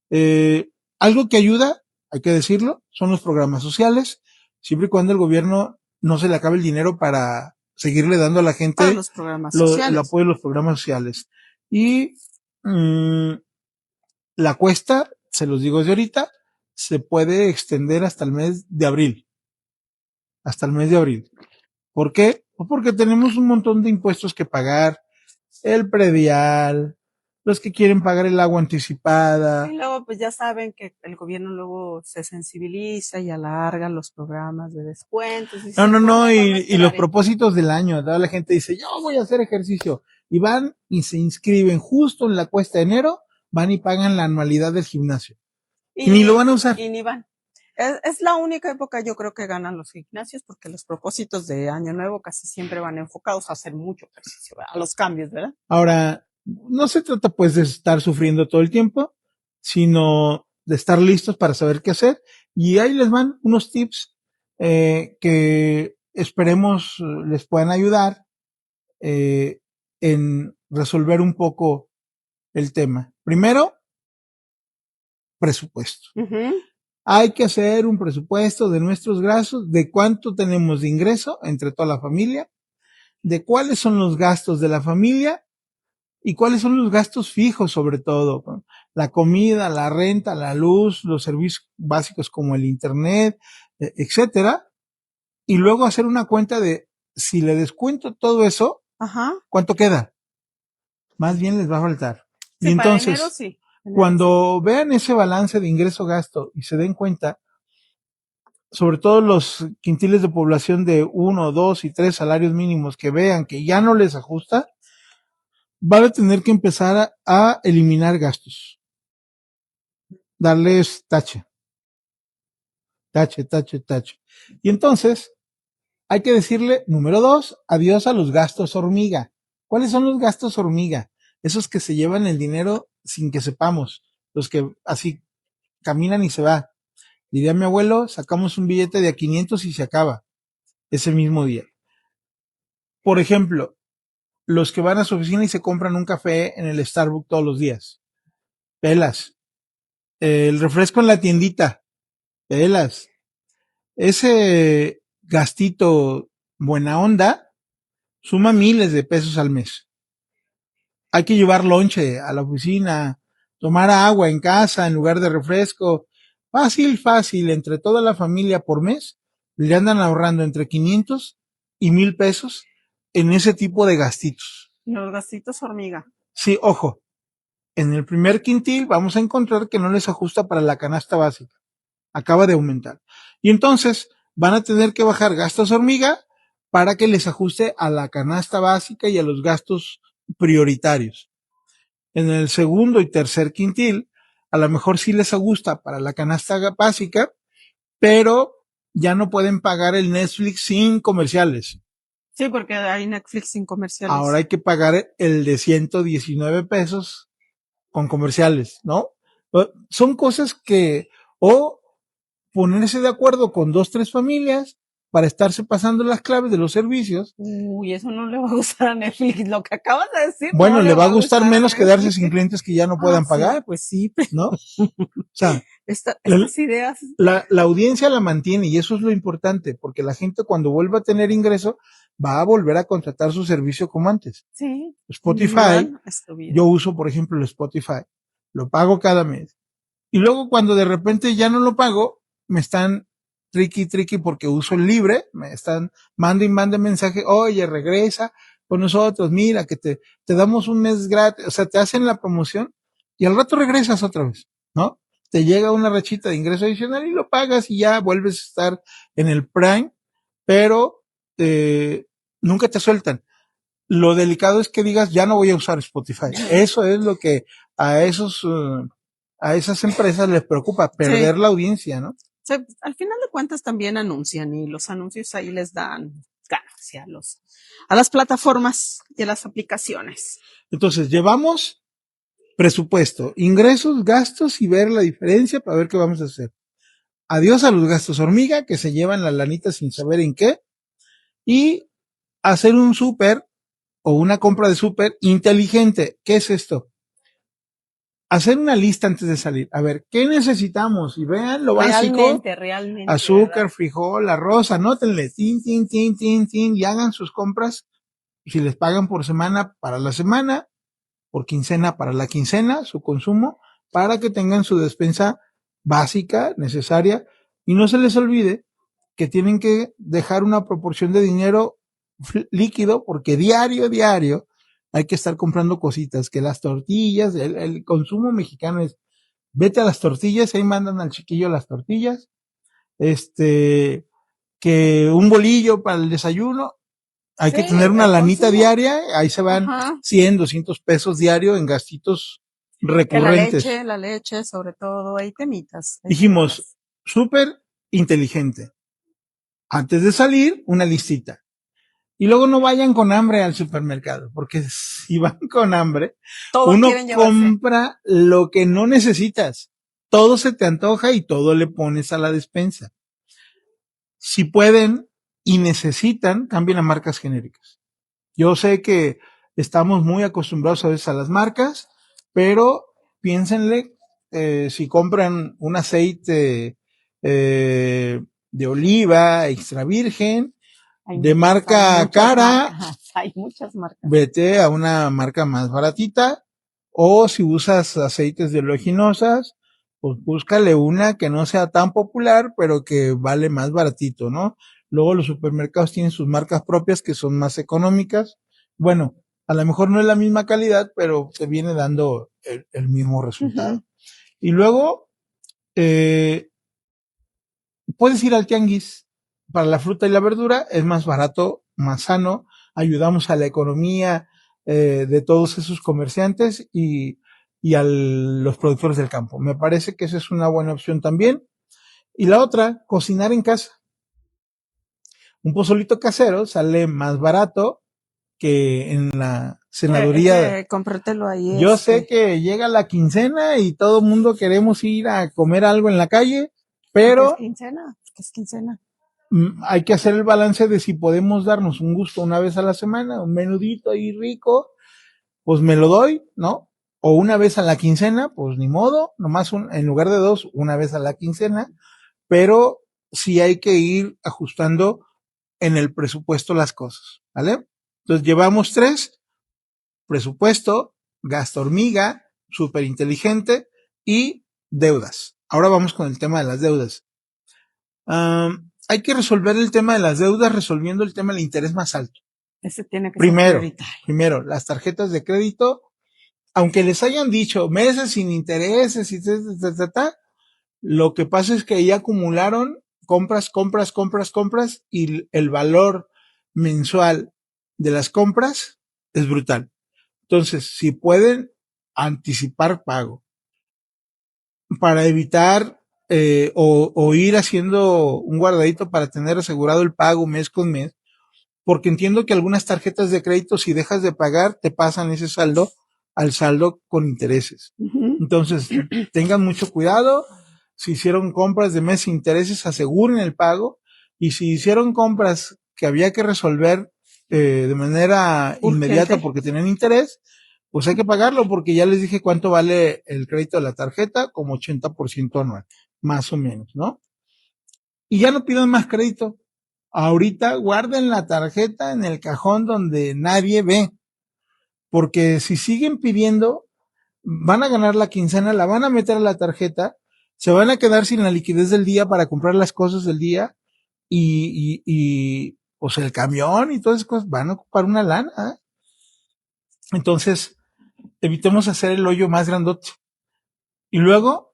[SPEAKER 2] Algo que ayuda, hay que decirlo, son los programas sociales, siempre y cuando el gobierno no se le acabe el dinero para seguirle dando a la gente
[SPEAKER 1] los programas sociales.
[SPEAKER 2] el apoyo de los programas sociales. Y la cuesta, se los digo desde ahorita, se puede extender hasta el mes de abril. Hasta el mes de abril. ¿Por qué? Pues porque tenemos un montón de impuestos que pagar, el predial, los que quieren pagar el agua anticipada.
[SPEAKER 1] Y luego, pues ya saben que el gobierno luego se sensibiliza y alarga los programas de descuentos.
[SPEAKER 2] Y los propósitos del año. Toda la gente dice, yo voy a hacer ejercicio. Y van y se inscriben justo en la cuesta de enero, van y pagan la anualidad del gimnasio. Y ni lo van a usar.
[SPEAKER 1] Y ni van. Es la única época yo creo que ganan los gimnasios porque los propósitos de Año Nuevo casi siempre van enfocados a hacer mucho ejercicio, a los cambios, ¿verdad?
[SPEAKER 2] Ahora, no se trata pues de estar sufriendo todo el tiempo, sino de estar listos para saber qué hacer. Y ahí les van unos tips que esperemos les puedan ayudar en resolver un poco el tema. Primero, presupuesto. Hay que hacer un presupuesto de nuestros gastos, de cuánto tenemos de ingreso entre toda la familia, de cuáles son los gastos de la familia y cuáles son los gastos fijos sobre todo. La comida, la renta, la luz, los servicios básicos como el internet, etcétera. Y luego hacer una cuenta de si le descuento todo eso, ¿cuánto queda? Más bien les va a faltar.
[SPEAKER 1] Sí,
[SPEAKER 2] y entonces,
[SPEAKER 1] para enero, sí.
[SPEAKER 2] Cuando vean ese balance de ingreso-gasto y se den cuenta, sobre todo los quintiles de población de 1, 2 y 3 salarios mínimos que vean que ya no les ajusta, van a tener que empezar a eliminar gastos. Darles tache. Tache, tache, tache. Y entonces, hay que decirle, número 2, adiós a los gastos hormiga. ¿Cuáles son los gastos hormiga? Esos que se llevan el dinero sin que sepamos. Los que así caminan y se va. Diría mi abuelo, sacamos un billete de a 500 y se acaba ese mismo día. Por ejemplo, los que van a su oficina y se compran un café en el Starbucks todos los días. Pelas. El refresco en la tiendita. Pelas. Ese gastito buena onda suma miles de pesos al mes. Hay que llevar lonche a la oficina, tomar agua en casa en lugar de refresco. Fácil, entre toda la familia por mes, le andan ahorrando entre 500 y 1000 pesos en ese tipo de gastitos.
[SPEAKER 1] Los gastitos hormiga.
[SPEAKER 2] Sí, ojo, en el primer quintil vamos a encontrar que no les ajusta para la canasta básica. Acaba de aumentar. Y entonces van a tener que bajar gastos hormiga para que les ajuste a la canasta básica y a los gastos prioritarios. En el segundo y tercer quintil, a lo mejor sí les gusta para la canasta básica, pero ya no pueden pagar el Netflix sin comerciales.
[SPEAKER 1] Sí, porque hay Netflix sin comerciales.
[SPEAKER 2] Ahora hay que pagar el de 119 pesos con comerciales, ¿no? Son cosas que, o ponerse de acuerdo con 2, 3 familias para estarse pasando las claves de los servicios.
[SPEAKER 1] Uy, eso no le va a gustar a Netflix, lo que acabas de decir.
[SPEAKER 2] Bueno, no le va a gustar menos quedarse sin clientes que ya no puedan pagar.
[SPEAKER 1] Sí, pues sí.
[SPEAKER 2] ¿No? O sea,
[SPEAKER 1] estas ideas.
[SPEAKER 2] La audiencia la mantiene y eso es lo importante, porque la gente cuando vuelva a tener ingreso va a volver a contratar su servicio como antes.
[SPEAKER 1] Sí.
[SPEAKER 2] Spotify, yo uso por ejemplo el Spotify, lo pago cada mes. Y luego cuando de repente ya no lo pago, me están tricky porque uso el libre, me están mando mensaje, oye, regresa con nosotros, mira que te damos un mes gratis, o sea, te hacen la promoción y al rato regresas otra vez, ¿no? Te llega una rachita de ingreso adicional y lo pagas y ya vuelves a estar en el Prime, pero nunca te sueltan. lo delicado es que digas, ya no voy a usar Spotify. Eso es lo que a esas empresas les preocupa, perder la audiencia, ¿no?
[SPEAKER 1] Al final de cuentas también anuncian y los anuncios ahí les dan ganancia a las plataformas y a las aplicaciones.
[SPEAKER 2] Entonces, llevamos presupuesto, ingresos, gastos y ver la diferencia para ver qué vamos a hacer. Adiós a los gastos hormiga que se llevan la lanita sin saber en qué y hacer un súper o una compra de súper inteligente. ¿Qué es esto? Hacer una lista antes de salir. A ver, ¿qué necesitamos? Y vean lo básico.
[SPEAKER 1] Realmente.
[SPEAKER 2] Azúcar,
[SPEAKER 1] ¿verdad?
[SPEAKER 2] frijol, arroz, anótenle, y hagan sus compras. Si les pagan por semana, para la semana, por quincena, para la quincena, su consumo, para que tengan su despensa básica, necesaria, y no se les olvide que tienen que dejar una proporción de dinero líquido, porque diario hay que estar comprando cositas, que las tortillas, el consumo mexicano es, vete a las tortillas, ahí mandan al chiquillo las tortillas, que un bolillo para el desayuno, hay que tener una lanita diaria, ahí se van 100, 200 pesos diario en gastitos recurrentes.
[SPEAKER 1] Que la leche, sobre todo, hay temitas.
[SPEAKER 2] Dijimos, súper inteligente. Antes de salir, una listita. Y luego no vayan con hambre al supermercado, porque si van con hambre, todo uno compra lo que no necesitas. Todo se te antoja y todo le pones a la despensa. Si pueden y necesitan, cambien a marcas genéricas. Yo sé que estamos muy acostumbrados a veces a las marcas, pero piénsenle, si compran un aceite de oliva extra virgen, de marca cara,
[SPEAKER 1] hay muchas marcas.
[SPEAKER 2] Vete a una marca más baratita, o si usas aceites de oleaginosas, pues búscale una que no sea tan popular, pero que vale más baratito, ¿no? Luego los supermercados tienen sus marcas propias que son más económicas. Bueno, a lo mejor no es la misma calidad, pero te viene dando el mismo resultado. Y luego, puedes ir al tianguis para la fruta y la verdura, es más barato, más sano, ayudamos a la economía de todos esos comerciantes y a los productores del campo. Me parece que esa es una buena opción también. Y la otra, cocinar en casa. Un pozolito casero sale más barato que en la senaduría.
[SPEAKER 1] Cómpratelo ahí.
[SPEAKER 2] Yo sé que llega la quincena y todo el mundo queremos ir a comer algo en la calle, pero
[SPEAKER 1] ¿Qué es quincena?
[SPEAKER 2] Hay que hacer el balance de si podemos darnos un gusto una vez a la semana, un menudito ahí rico, pues me lo doy, ¿no? O una vez a la quincena, pues ni modo, nomás en lugar de 2, una vez a la quincena, pero sí hay que ir ajustando en el presupuesto las cosas, ¿vale? Entonces llevamos 3, presupuesto, gasto hormiga, súper inteligente y deudas. Ahora vamos con el tema de las deudas. Hay que resolver el tema de las deudas resolviendo el tema del interés más alto.
[SPEAKER 1] Ese tiene que ser prioritario.
[SPEAKER 2] Primero, las tarjetas de crédito, aunque les hayan dicho meses sin intereses y lo que pasa es que ahí acumularon compras y el valor mensual de las compras es brutal. Entonces, si pueden anticipar pago para evitar o ir haciendo un guardadito para tener asegurado el pago mes con mes, porque entiendo que algunas tarjetas de crédito, si dejas de pagar, te pasan ese saldo al saldo con intereses. Entonces, tengan mucho cuidado. Si hicieron compras de mes sin intereses, aseguren el pago. Y si hicieron compras que había que resolver de manera inmediata porque tenían interés, pues hay que pagarlo, porque ya les dije cuánto vale el crédito de la tarjeta, como 80% anual, más o menos, ¿no? Y ya no pidan más crédito. Ahorita guarden la tarjeta en el cajón donde nadie ve, porque si siguen pidiendo, van a ganar la quincena, la van a meter a la tarjeta, se van a quedar sin la liquidez del día para comprar las cosas del día y pues el camión y todas esas cosas van a ocupar una lana, ¿eh? Entonces, evitemos hacer el hoyo más grandote. Y luego,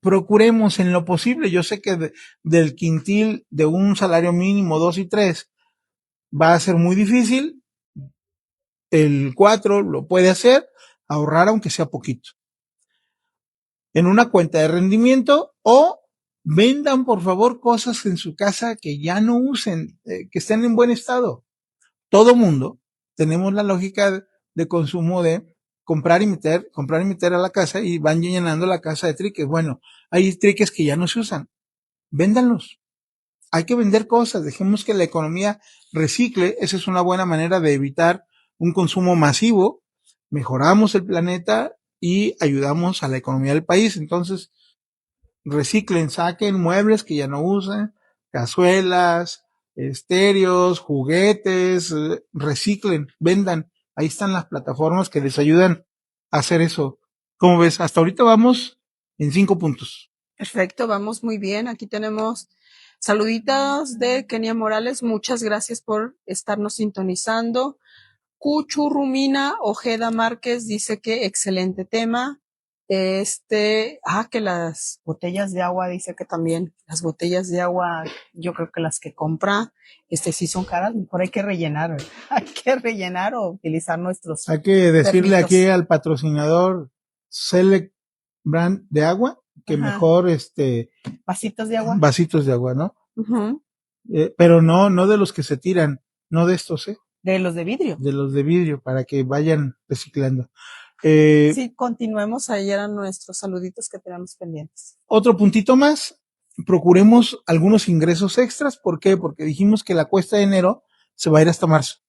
[SPEAKER 2] procuremos en lo posible, yo sé que del quintil de un salario mínimo 2 y 3 va a ser muy difícil, el 4 lo puede hacer, ahorrar aunque sea poquito, en una cuenta de rendimiento, o vendan por favor cosas en su casa que ya no usen, que estén en buen estado. Todo mundo tenemos la lógica de consumo de comprar y meter a la casa, y van llenando la casa de triques. Bueno, hay triques que ya no se usan, véndanlos. Hay que vender cosas, dejemos que la economía recicle. Esa es una buena manera de evitar un consumo masivo, mejoramos el planeta y ayudamos a la economía del país. Entonces, reciclen, saquen muebles que ya no usen, cazuelas, estéreos, juguetes, reciclen, vendan. Ahí están las plataformas que les ayudan a hacer eso. ¿Cómo ves? Hasta ahorita vamos en 5 puntos.
[SPEAKER 1] Perfecto, vamos muy bien. Aquí tenemos saluditos de Kenia Morales. Muchas gracias por estarnos sintonizando. Cuchurrumina Ojeda Márquez dice que excelente tema. Que las botellas de agua, dice que también las botellas de agua, yo creo que las que compra, sí son caras, mejor hay que rellenar, hay que rellenar o utilizar nuestros
[SPEAKER 2] Hay que decirle
[SPEAKER 1] termitos.
[SPEAKER 2] aquí al patrocinador Select Brand de agua que
[SPEAKER 1] Ajá.
[SPEAKER 2] mejor
[SPEAKER 1] vasitos de agua.
[SPEAKER 2] Vasitos de agua, ¿no?
[SPEAKER 1] Uh-huh.
[SPEAKER 2] Pero no de los que se tiran, no de estos,
[SPEAKER 1] de los de vidrio.
[SPEAKER 2] De los de vidrio, para que vayan reciclando.
[SPEAKER 1] Sí, continuemos, ahí eran nuestros saluditos que tenemos pendientes.
[SPEAKER 2] Otro puntito más, procuremos algunos ingresos extras. ¿Por qué? Porque dijimos que la cuesta de enero se va a ir hasta marzo.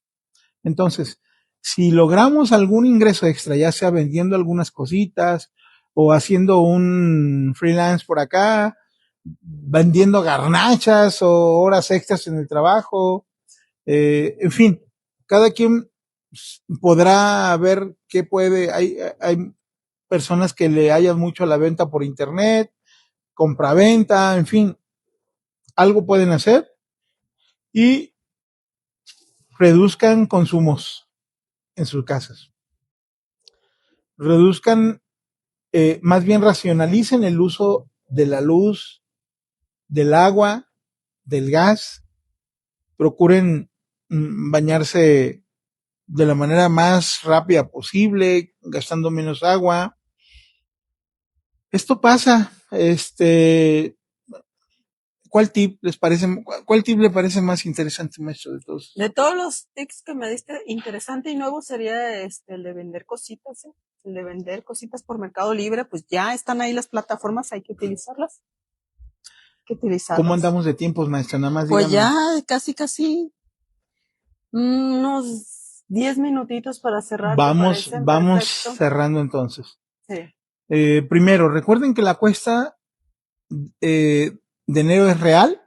[SPEAKER 2] Entonces, si logramos algún ingreso extra, ya sea vendiendo algunas cositas o haciendo un freelance por acá, vendiendo garnachas o horas extras en el trabajo, en fin, cada quien podrá ver qué puede. Hay personas que le hallan mucho a la venta por internet, compra-venta, en fin, algo pueden hacer y reduzcan consumos en sus casas. Reduzcan, más bien racionalicen el uso de la luz, del agua, del gas. Procuren bañarse de la manera más rápida posible, gastando menos agua. Esto pasa. ¿Cuál tip le parece más interesante, maestro, de todos?
[SPEAKER 1] De todos los tips que me diste, interesante y nuevo sería el de vender cositas, el de vender cositas por Mercado Libre. Pues ya están ahí las plataformas, hay que utilizarlas.
[SPEAKER 2] ¿Cómo andamos de tiempos, maestra? Nada más
[SPEAKER 1] pues
[SPEAKER 2] dígame.
[SPEAKER 1] ya casi unos 10 minutitos para cerrar.
[SPEAKER 2] Vamos cerrando entonces.
[SPEAKER 1] Sí.
[SPEAKER 2] Primero, recuerden que la cuesta de enero es real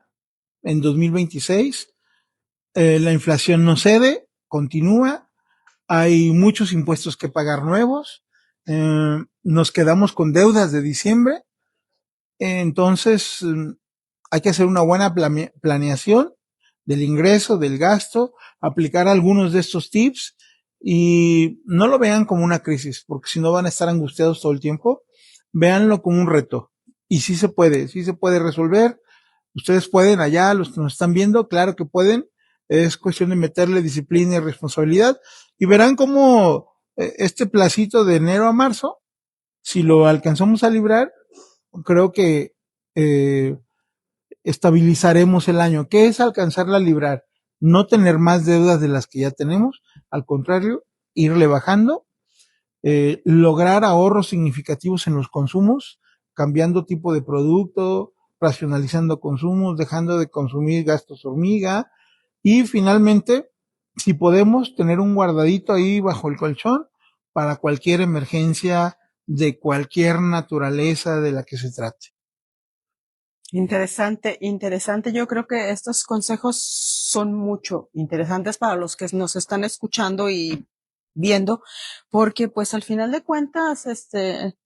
[SPEAKER 2] en 2026. La inflación no cede, continúa. Hay muchos impuestos que pagar nuevos. Nos quedamos con deudas de diciembre. Entonces, hay que hacer una buena planeación del ingreso, del gasto, aplicar algunos de estos tips y no lo vean como una crisis, porque si no van a estar angustiados todo el tiempo. Véanlo como un reto. Y sí se puede resolver. Ustedes pueden, allá los que nos están viendo, claro que pueden. Es cuestión de meterle disciplina y responsabilidad y verán cómo este placito de enero a marzo, si lo alcanzamos a librar, creo que estabilizaremos el año. ¿Qué es alcanzarla a librar? No tener más deudas de las que ya tenemos, al contrario, irle bajando, lograr ahorros significativos en los consumos, cambiando tipo de producto, racionalizando consumos, dejando de consumir gastos hormiga y finalmente, si podemos, tener un guardadito ahí bajo el colchón para cualquier emergencia de cualquier naturaleza de la que se trate.
[SPEAKER 1] Interesante. Yo creo que estos consejos son mucho interesantes para los que nos están escuchando y viendo, porque pues al final de cuentas,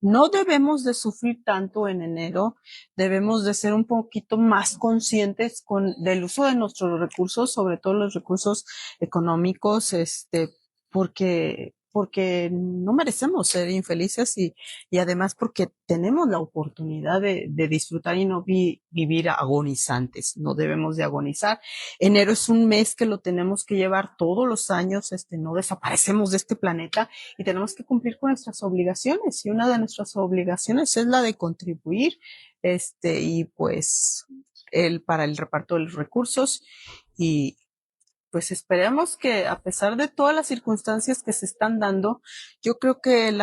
[SPEAKER 1] no debemos de sufrir tanto en enero, debemos de ser un poquito más conscientes del uso de nuestros recursos, sobre todo los recursos económicos, porque porque no merecemos ser infelices y además porque tenemos la oportunidad de disfrutar y no vivir agonizantes, no debemos de agonizar. Enero es un mes que lo tenemos que llevar todos los años, no desaparecemos de este planeta y tenemos que cumplir con nuestras obligaciones y una de nuestras obligaciones es la de contribuir, y pues para el reparto de los recursos y pues esperemos que a pesar de todas las circunstancias que se están dando, yo creo que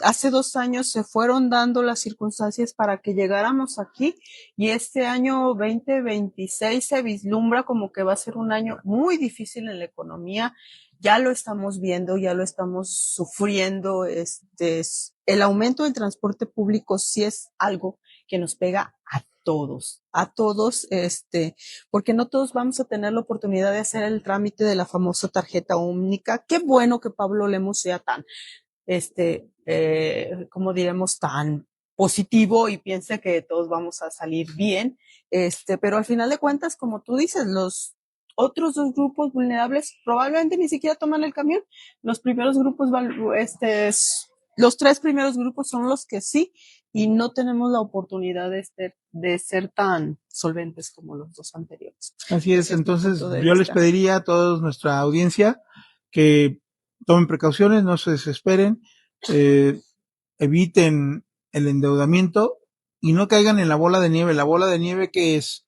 [SPEAKER 1] hace 2 años se fueron dando las circunstancias para que llegáramos aquí y este año 2026 se vislumbra como que va a ser un año muy difícil en la economía. Ya lo estamos viendo, ya lo estamos sufriendo. El aumento del transporte público sí es algo que nos pega a todos, porque no todos vamos a tener la oportunidad de hacer el trámite de la famosa tarjeta única. Qué bueno que Pablo Lemos sea tan, como diremos, tan positivo y piense que todos vamos a salir bien, pero al final de cuentas, como tú dices, los otros dos grupos vulnerables probablemente ni siquiera toman el camión. Los primeros grupos, los 3 primeros grupos son los que sí, y no tenemos la oportunidad de ser tan solventes como los 2 anteriores.
[SPEAKER 2] Así es, entonces yo les pediría a toda nuestra audiencia que tomen precauciones, no se desesperen, eviten el endeudamiento y no caigan en la bola de nieve. La bola de nieve que es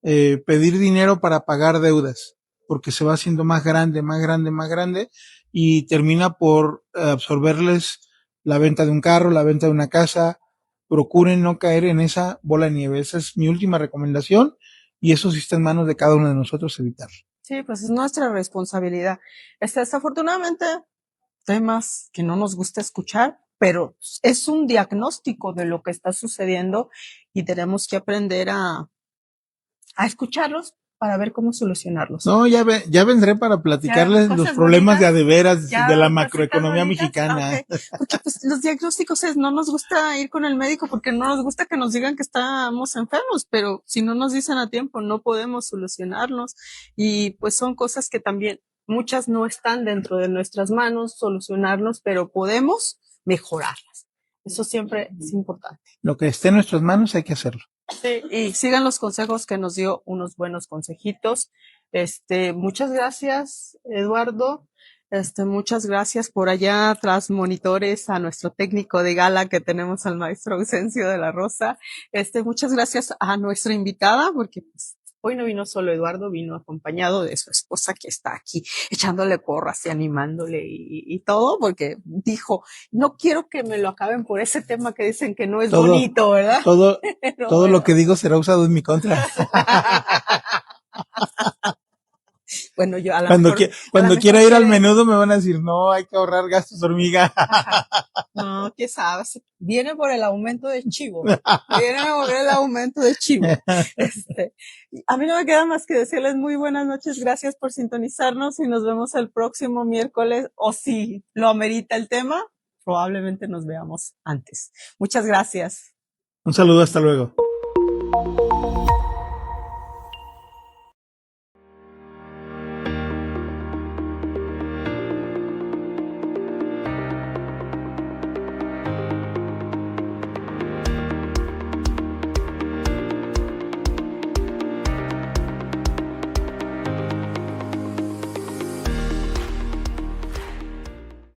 [SPEAKER 2] pedir dinero para pagar deudas, porque se va haciendo más grande, más grande, más grande y termina por absorberles la venta de un carro, la venta de una casa. Procuren no caer en esa bola de nieve. Esa es mi última recomendación y eso sí está en manos de cada uno de nosotros evitarlo.
[SPEAKER 1] Sí, pues es nuestra responsabilidad. Desafortunadamente, temas que no nos gusta escuchar, pero es un diagnóstico de lo que está sucediendo y tenemos que aprender a escucharlos para ver cómo solucionarlos.
[SPEAKER 2] No, ya vendré para platicarles los problemas bonitas, de veras de la macroeconomía mexicana.
[SPEAKER 1] Okay. Porque pues, los diagnósticos no nos gusta ir con el médico porque no nos gusta que nos digan que estamos enfermos, pero si no nos dicen a tiempo no podemos solucionarlos y pues son cosas que también muchas no están dentro de nuestras manos solucionarlos, pero podemos mejorarlas. Eso siempre es importante.
[SPEAKER 2] Lo que esté en nuestras manos hay que hacerlo.
[SPEAKER 1] Sí, y sigan los consejos que nos dio, unos buenos consejitos. Muchas gracias, Eduardo. Muchas gracias por allá tras monitores a nuestro técnico de gala que tenemos al maestro Ausencio de la Rosa. Muchas gracias a nuestra invitada porque pues, hoy no vino solo Eduardo, vino acompañado de su esposa que está aquí echándole porras y animándole y todo, porque dijo, no quiero que me lo acaben por ese tema que dicen que no es bonito, ¿verdad?
[SPEAKER 2] Todo bueno. Lo que digo será usado en mi contra.
[SPEAKER 1] Bueno, yo a la
[SPEAKER 2] cuando quiera ir al menudo me van a decir, no, hay que ahorrar gastos hormiga.
[SPEAKER 1] No, ¿qué sabes? Viene por el aumento de chivo. Viene por el aumento de chivo. A mí no me queda más que decirles muy buenas noches, gracias por sintonizarnos y nos vemos el próximo miércoles, o si lo amerita el tema, probablemente nos veamos antes. Muchas gracias.
[SPEAKER 2] Un saludo, hasta luego.